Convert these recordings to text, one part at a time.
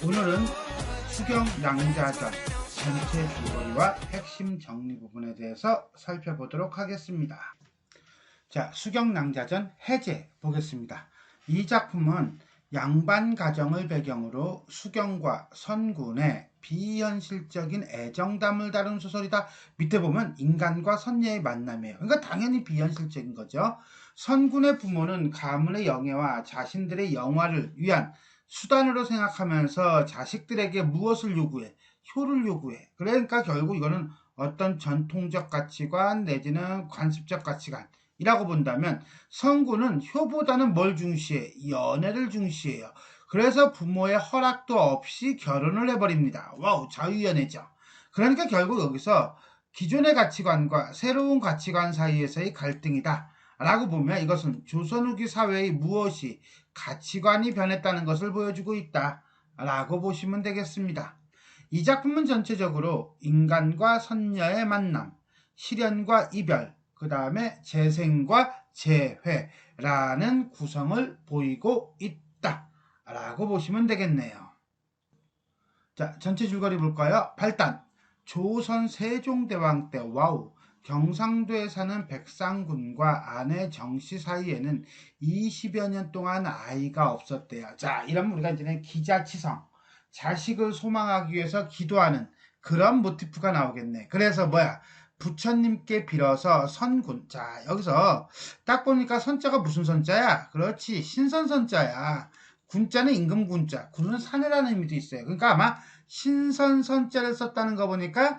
오늘은 수경낭자전 전체 줄거리와 핵심 정리 부분에 대해서 살펴보도록 하겠습니다. 자, 수경낭자전 해제 보겠습니다. 이 작품은 양반 가정을 배경으로 수경과 선군의 비현실적인 애정담을 다룬 소설이다. 밑에 보면 인간과 선녀의 만남이에요. 그러니까 당연히 비현실적인 거죠. 선군의 부모는 가문의 영예와 자신들의 영화를 위한 수단으로 생각하면서 자식들에게 무엇을 요구해? 효를 요구해. 그러니까 결국 이거는 어떤 전통적 가치관 내지는 관습적 가치관이라고 본다면 선군은 효보다는 뭘 중시해? 연애를 중시해요. 그래서 부모의 허락도 없이 결혼을 해버립니다. 와우, 자유연애죠. 그러니까 결국 여기서 기존의 가치관과 새로운 가치관 사이에서의 갈등이다 라고 보면 이것은 조선 후기 사회의 무엇이 가치관이 변했다는 것을 보여주고 있다 라고 보시면 되겠습니다. 이 작품은 전체적으로 인간과 선녀의 만남, 시련과 이별, 그 다음에 재생과 재회라는 구성을 보이고 있다 라고 보시면 되겠네요. 자, 전체 줄거리 볼까요? 발단, 조선 세종대왕 때 와우, 경상도에 사는 백상군과 아내 정씨 사이에는 20여 년 동안 아이가 없었대요. 자, 이러면 우리가 이제는 기자치성, 자식을 소망하기 위해서 기도하는 그런 모티프가 나오겠네. 그래서 뭐야? 부처님께 빌어서 선군. 자, 여기서 딱 보니까 선자가 무슨 선자야? 그렇지, 신선선자야. 군자는 임금군자, 군은 사내라는 의미도 있어요. 그러니까 아마 신선선자를 썼다는 거 보니까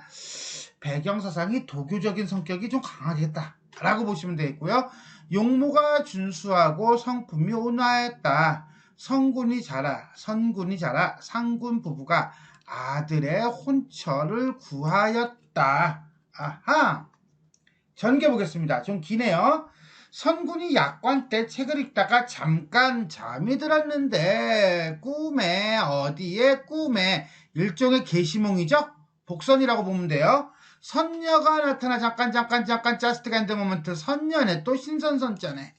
배경사상이 도교적인 성격이 좀 강하겠다 라고 보시면 되겠고요. 용모가 준수하고 성품이 온화했다. 성군이 자라, 선군이 자라, 상군 부부가 아들의 혼처를 구하였다. 아하! 전개 보겠습니다. 좀 기네요. 선군이 약관 때 책을 읽다가 잠깐 잠이 들었는데 꿈에, 어디에? 꿈에, 일종의 계시몽이죠? 복선이라고 보면 돼요. 선녀가 나타나 잠깐 just and moment. 선녀네, 또 신선선자네.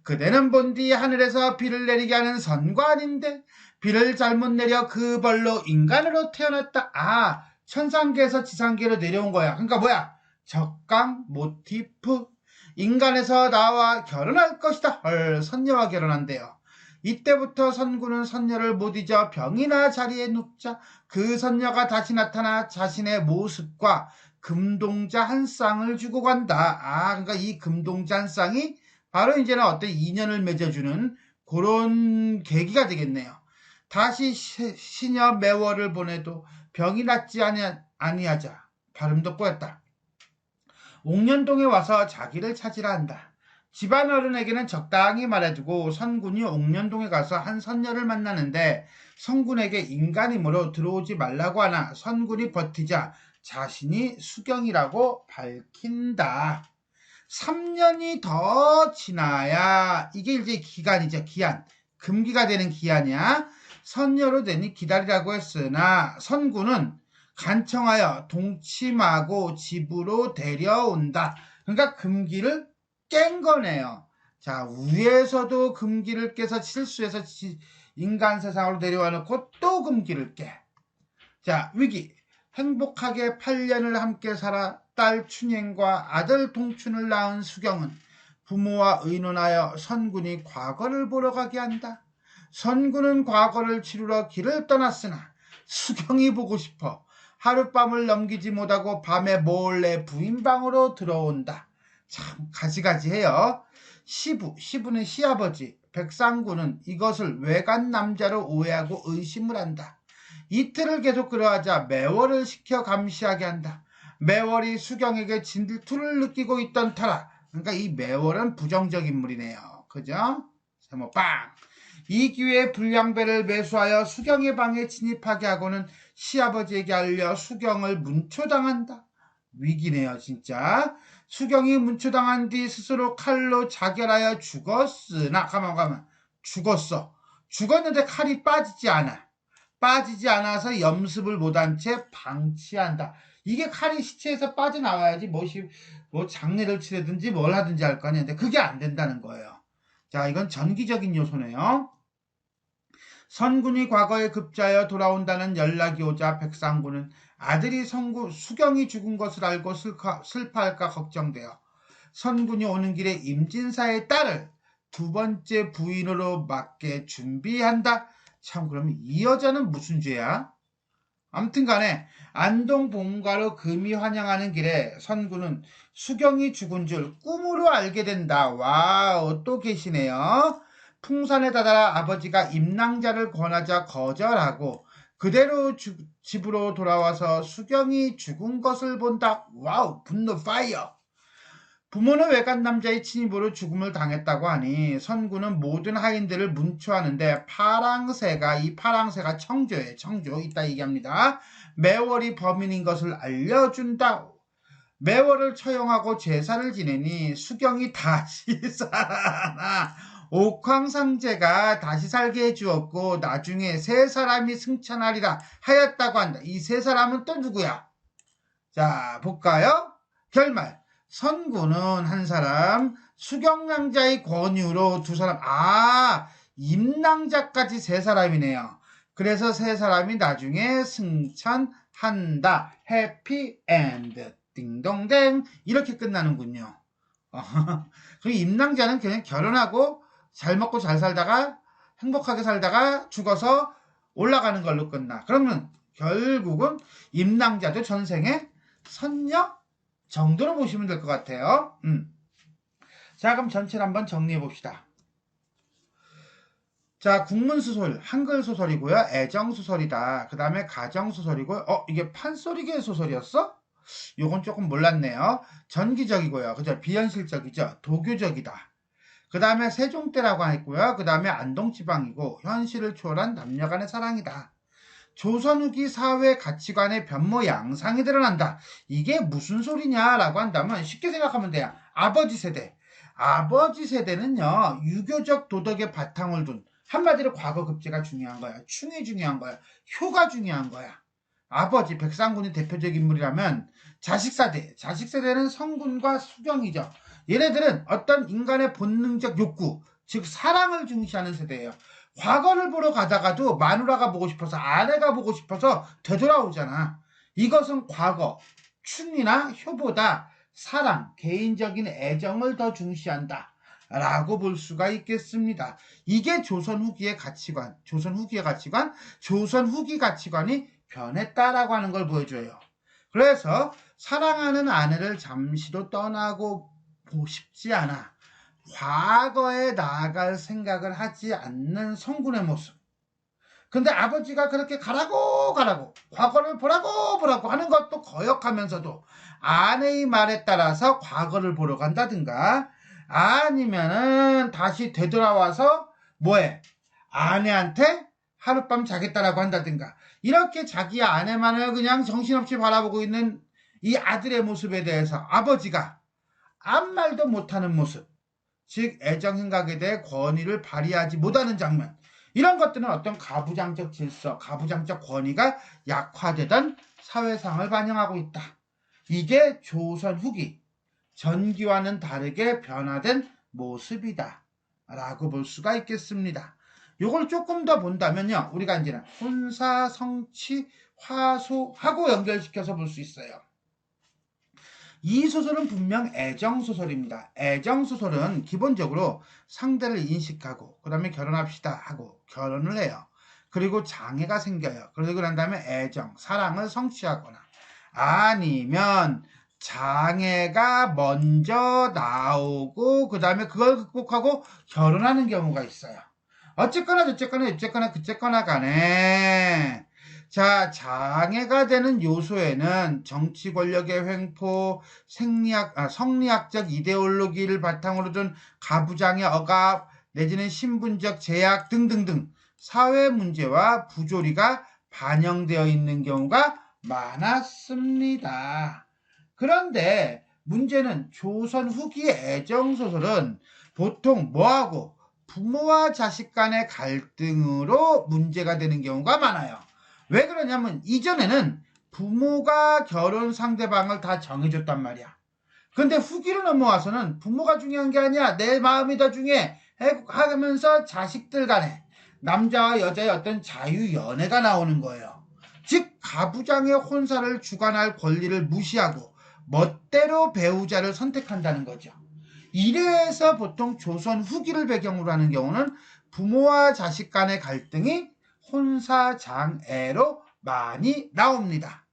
그대는 본디 하늘에서 비를 내리게 하는 선관인데 비를 잘못 내려 그 벌로 인간으로 태어났다. 아, 천상계에서 지상계로 내려온 거야. 그러니까 뭐야? 적강 모티프. 인간에서 나와 결혼할 것이다. 헐, 선녀와 결혼한대요. 이때부터 선군은 선녀를 못 잊어 병이나 자리에 눕자 그 선녀가 다시 나타나 자신의 모습과 금동자 한 쌍을 주고 간다. 아, 그러니까 이 금동자 한 쌍이 바로 이제는 어떤 인연을 맺어주는 그런 계기가 되겠네요. 다시 시녀 매월을 보내도 병이 낫지 아니하자 발음도 꼬였다. 옥년동에 와서 자기를 찾으라 한다. 집안 어른에게는 적당히 말해두고 선군이 옥년동에 가서 한 선녀를 만나는데 선군에게 인간임으로 들어오지 말라고 하나 선군이 버티자 자신이 수경이라고 밝힌다. 3년이 더 지나야 이게 이제 기간이죠. 기한. 금기가 되는 기한이야. 선녀로 되니 기다리라고 했으나 선군은 간청하여 동침하고 집으로 데려온다. 그러니까 금기를 깬 거네요. 자, 위에서도 금기를 깨서 실수해서 인간 세상으로 데려와 놓고 또 금기를 깨. 자, 위기. 행복하게 8년을 함께 살아 딸 춘행과 아들 동춘을 낳은 수경은 부모와 의논하여 선군이 과거를 보러 가게 한다. 선군은 과거를 치르러 길을 떠났으나 수경이 보고 싶어 하룻밤을 넘기지 못하고 밤에 몰래 부인 방으로 들어온다. 참 가지가지해요. 시부는 시아버지, 백상군은 이것을 외간 남자로 오해하고 의심을 한다. 이틀을 계속 그러하자 매월을 시켜 감시하게 한다. 매월이 수경에게 질투를 느끼고 있던 터라. 그러니까 이 매월은 부정적 인물이네요. 그죠? 세모 빵! 이 기회에 불량배를 매수하여 수경의 방에 진입하게 하고는 시아버지에게 알려 수경을 문초당한다. 위기네요, 진짜. 수경이 문초당한 뒤 스스로 칼로 자결하여 죽었으나, 가만. 죽었어. 죽었는데 칼이 빠지지 않아서 염습을 못한 채 방치한다. 이게 칼이 시체에서 빠져나와야지 뭐 장례를 치르든지 뭘 하든지 할 거 아니야. 근데 그게 안 된다는 거예요. 자, 이건 전기적인 요소네요. 선군이 과거에 급자하여 돌아온다는 연락이 오자 백상군은 아들이 수경이 죽은 것을 알고 슬퍼할까 걱정되어 선군이 오는 길에 임진사의 딸을 두 번째 부인으로 맡게 준비한다. 참, 그러면 이 여자는 무슨 죄야? 아무튼 간에 안동 본가로 금이 환영하는 길에 선군은 수경이 죽은 줄 꿈으로 알게 된다. 와우, 또 계시네요. 풍산에 다다라 아버지가 임낭자를 권하자 거절하고 그대로 집으로 돌아와서 수경이 죽은 것을 본다. 와우, 분노 파이어. 부모는 외간 남자의 침입으로 죽음을 당했다고 하니 선군은 모든 하인들을 문초하는데 이 파랑새가 청조예요. 청조. 이따 얘기합니다. 매월이 범인인 것을 알려준다. 매월을 처형하고 제사를 지내니 수경이 다시 살아나 옥황상제가 다시 살게 해주었고 나중에 세 사람이 승천하리라 하였다고 한다. 이 세 사람은 또 누구야? 자, 볼까요? 결말. 선군은 한 사람, 수경낭자의 권유로 두 사람, 임낭자까지 세 사람이네요. 그래서 세 사람이 나중에 승천한다. 해피엔드. 띵동댕. 이렇게 끝나는군요. 그리고 임낭자는 그냥 결혼하고 잘 먹고 잘 살다가 행복하게 살다가 죽어서 올라가는 걸로 끝나. 그러면 결국은 임낭자도 전생에 선녀 정도로 보시면 될 것 같아요. 자, 그럼 전체를 한번 정리해 봅시다. 자, 국문소설, 한글소설이고요. 애정소설이다. 그 다음에 가정소설이고요. 이게 판소리계 소설이었어? 요건 조금 몰랐네요. 전기적이고요. 그죠? 비현실적이죠. 도교적이다. 그 다음에 세종대라고 했고요. 그 다음에 안동지방이고 현실을 초월한 남녀간의 사랑이다. 조선 후기 사회 가치관의 변모 양상이 드러난다. 이게 무슨 소리냐라고 한다면 쉽게 생각하면 돼요. 아버지 세대. 아버지 세대는요. 유교적 도덕의 바탕을 둔 한마디로 과거 급제가 중요한 거야. 충이 중요한 거야. 효가 중요한 거야. 아버지 백상군이 대표적 인물이라면 자식 세대는 성군과 수경이죠. 얘네들은 어떤 인간의 본능적 욕구, 즉 사랑을 중시하는 세대예요. 과거를 보러 가다가도 마누라가 보고 싶어서 아내가 보고 싶어서 되돌아오잖아. 이것은 과거, 충이나 효보다 사랑, 개인적인 애정을 더 중시한다. 라고 볼 수가 있겠습니다. 이게 조선 후기의 가치관, 조선 후기 가치관이 변했다라고 하는 걸 보여줘요. 그래서 사랑하는 아내를 잠시도 떠나고 싶지 않아. 과거에 나아갈 생각을 하지 않는 성군의 모습. 근데 아버지가 그렇게 가라고 과거를 보라고 하는 것도 거역하면서도 아내의 말에 따라서 과거를 보러 간다든가 아니면은 다시 되돌아와서 뭐해? 아내한테 하룻밤 자겠다라고 한다든가 이렇게 자기 아내만을 그냥 정신없이 바라보고 있는 이 아들의 모습에 대해서 아버지가 아무 말도 못하는 모습, 즉 애정행각에 대해 권위를 발휘하지 못하는 장면, 이런 것들은 어떤 가부장적 질서, 가부장적 권위가 약화되던 사회상을 반영하고 있다. 이게 조선 후기, 전기와는 다르게 변화된 모습이다 라고 볼 수가 있겠습니다. 요걸 조금 더 본다면요, 우리가 이제는 혼사, 성취, 화소하고 연결시켜서 볼 수 있어요. 이 소설은 분명 애정소설입니다. 애정소설은 기본적으로 상대를 인식하고 그 다음에 결혼합시다 하고 결혼을 해요. 그리고 장애가 생겨요. 그러고 난 다음에 애정, 사랑을 성취하거나 아니면 장애가 먼저 나오고 그 다음에 그걸 극복하고 결혼하는 경우가 있어요. 어쨌거나 그쨌거나 간에 자, 장애가 되는 요소에는 정치 권력의 횡포, 성리학적 이데올로기를 바탕으로 둔 가부장의 억압, 내지는 신분적 제약 등등등 사회 문제와 부조리가 반영되어 있는 경우가 많았습니다. 그런데 문제는 조선 후기 애정소설은 보통 뭐하고 부모와 자식 간의 갈등으로 문제가 되는 경우가 많아요. 왜 그러냐면 이전에는 부모가 결혼 상대방을 다 정해줬단 말이야. 근데 후기로 넘어와서는 부모가 중요한 게 아니야. 내 마음이 더 중요해 하면서 자식들 간에 남자와 여자의 어떤 자유연애가 나오는 거예요. 즉 가부장의 혼사를 주관할 권리를 무시하고 멋대로 배우자를 선택한다는 거죠. 이래서 보통 조선 후기를 배경으로 하는 경우는 부모와 자식 간의 갈등이 혼사장애로 많이 나옵니다.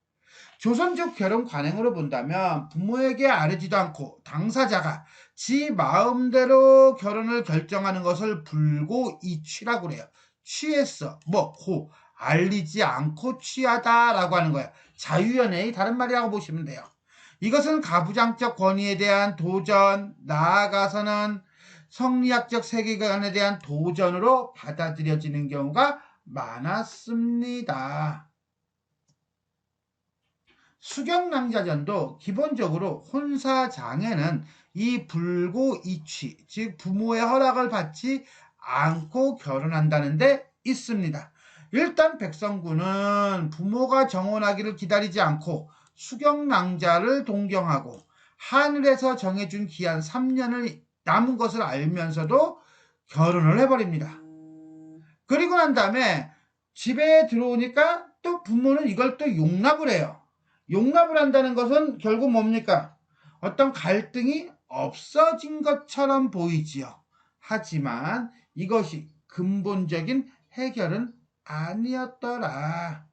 조선족 결혼 관행으로 본다면 부모에게 아뢰지도 않고 당사자가 지 마음대로 결혼을 결정하는 것을 불고이취라고 그래요. 취했어. 알리지 않고 취하다라고 하는 거예요. 자유연애의 다른 말이라고 보시면 돼요. 이것은 가부장적 권위에 대한 도전, 나아가서는 성리학적 세계관에 대한 도전으로 받아들여지는 경우가 많았습니다. 수경낭자전도 기본적으로 혼사장애는 이 불고이취, 즉 부모의 허락을 받지 않고 결혼한다는 데 있습니다. 일단 백성군은 부모가 정혼하기를 기다리지 않고 수경낭자를 동경하고 하늘에서 정해준 기한 3년을 남은 것을 알면서도 결혼을 해버립니다. 그리고 난 다음에 집에 들어오니까 또 부모는 이걸 또 용납을 해요. 용납을 한다는 것은 결국 뭡니까? 어떤 갈등이 없어진 것처럼 보이지요. 하지만 이것이 근본적인 해결은 아니었더라.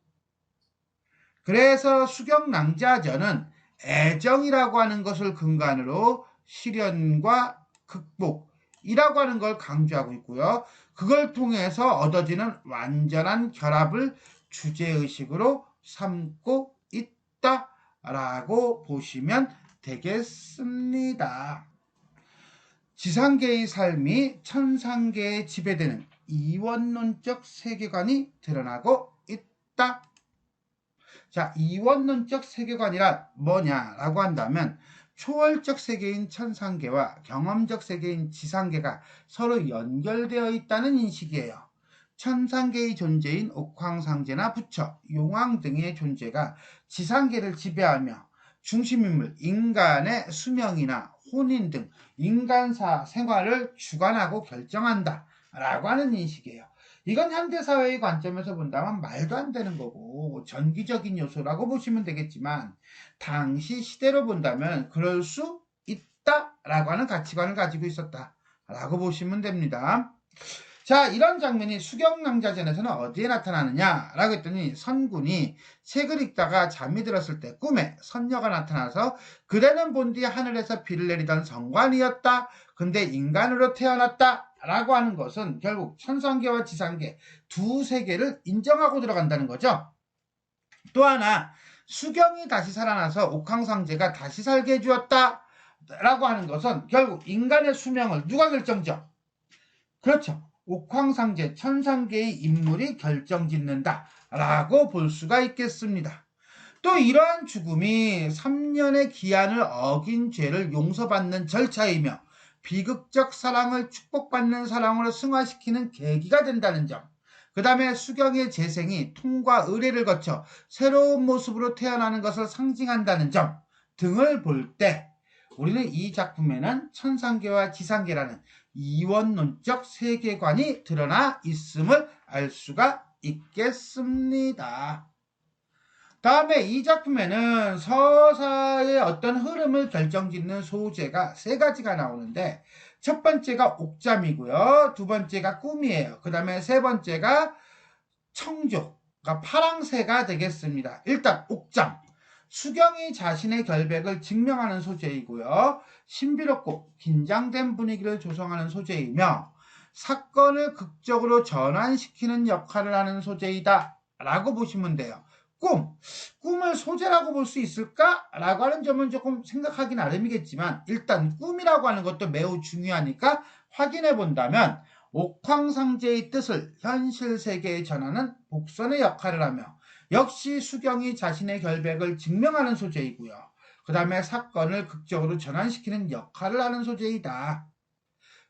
그래서 수경낭자전은 애정이라고 하는 것을 근간으로 실현과 극복이라고 하는 걸 강조하고 있고요. 그걸 통해서 얻어지는 완전한 결합을 주제의식으로 삼고 있다라고 보시면 되겠습니다. 지상계의 삶이 천상계에 지배되는 이원론적 세계관이 드러나고 있다. 자, 이원론적 세계관이란 뭐냐라고 한다면 초월적 세계인 천상계와 경험적 세계인 지상계가 서로 연결되어 있다는 인식이에요. 천상계의 존재인 옥황상제나 부처, 용왕 등의 존재가 지상계를 지배하며 중심인물, 인간의 수명이나 혼인 등 인간사 생활을 주관하고 결정한다 라고 하는 인식이에요. 이건 현대사회의 관점에서 본다면 말도 안 되는 거고 전기적인 요소라고 보시면 되겠지만 당시 시대로 본다면 그럴 수 있다라고 하는 가치관을 가지고 있었다라고 보시면 됩니다. 자, 이런 장면이 수경낭자전에서는 어디에 나타나느냐라고 했더니 선군이 책을 읽다가 잠이 들었을 때 꿈에 선녀가 나타나서 그대는 본디 하늘에서 비를 내리던 성관이었다. 근데 인간으로 태어났다. 라고 하는 것은 결국 천상계와 지상계 두 세계를 인정하고 들어간다는 거죠. 또 하나 수경이 다시 살아나서 옥황상제가 다시 살게 해주었다 라고 하는 것은 결국 인간의 수명을 누가 결정져? 그렇죠. 옥황상제 천상계의 인물이 결정짓는다 라고 볼 수가 있겠습니다. 또 이러한 죽음이 3년의 기한을 어긴 죄를 용서받는 절차이며 비극적 사랑을 축복받는 사랑으로 승화시키는 계기가 된다는 점, 그 다음에 수경의 재생이 통과 의례를 거쳐 새로운 모습으로 태어나는 것을 상징한다는 점 등을 볼 때 우리는 이 작품에는 천상계와 지상계라는 이원론적 세계관이 드러나 있음을 알 수가 있겠습니다. 다음에 이 작품에는 서사의 어떤 흐름을 결정짓는 소재가 세 가지가 나오는데 첫 번째가 옥잠이고요. 두 번째가 꿈이에요. 그 다음에 세 번째가 청조, 그러니까 파랑새가 되겠습니다. 일단 옥잠. 수경이 자신의 결백을 증명하는 소재이고요. 신비롭고 긴장된 분위기를 조성하는 소재이며 사건을 극적으로 전환시키는 역할을 하는 소재이다 라고 보시면 돼요. 꿈을 소재라고 볼 수 있을까? 라고 하는 점은 조금 생각하기 나름이겠지만 일단 꿈이라고 하는 것도 매우 중요하니까 확인해 본다면 옥황상제의 뜻을 현실 세계에 전하는 복선의 역할을 하며 역시 수경이 자신의 결백을 증명하는 소재이고요. 그 다음에 사건을 극적으로 전환시키는 역할을 하는 소재이다.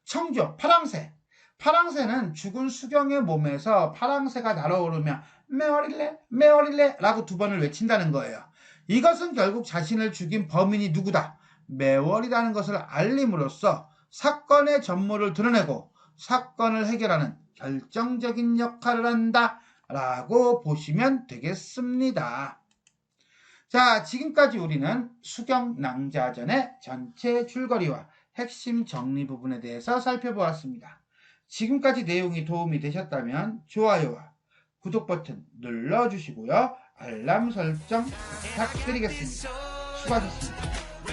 청조, 파랑새. 파랑새는 죽은 수경의 몸에서 파랑새가 날아오르며 메어릴레 메어릴레 라고 두 번을 외친다는 거예요. 이것은 결국 자신을 죽인 범인이 누구다, 매월이라는 것을 알림으로써 사건의 전모를 드러내고 사건을 해결하는 결정적인 역할을 한다 라고 보시면 되겠습니다. 자, 지금까지 우리는 수경낭자전의 전체 줄거리와 핵심 정리 부분에 대해서 살펴보았습니다. 지금까지 내용이 도움이 되셨다면 좋아요와 구독 버튼 눌러주시고요. 알람 설정 부탁드리겠습니다. 수고하셨습니다.